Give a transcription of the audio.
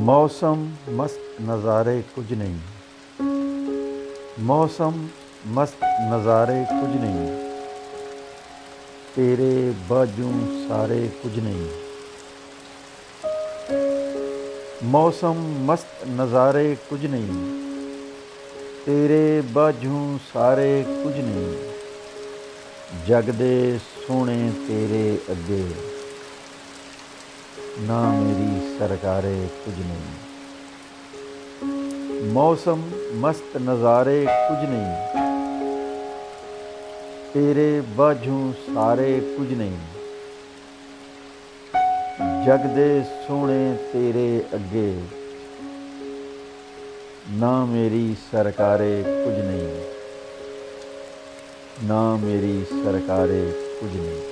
मौसम मस्त नज़ारे कुछ नहीं। मौसम मस्त नज़ारे कुछ नहीं, तेरे बाजू सारे कुछ नहीं। मौसम मस्त नज़ारे कुछ नहीं, तेरे बाजू सारे कुछ नहीं। जग दे सोहणे तेरे अगे, ना मेरी सरकारे कुछ नहीं। मौसम मस्त नज़ारे कुछ नहीं, तेरे बाजू सारे कुछ नहीं। जग दे सोहणे तेरे अगे, ना मेरी सरकारे कुछ नहीं। ना मेरी सरकारे कुछ नहीं।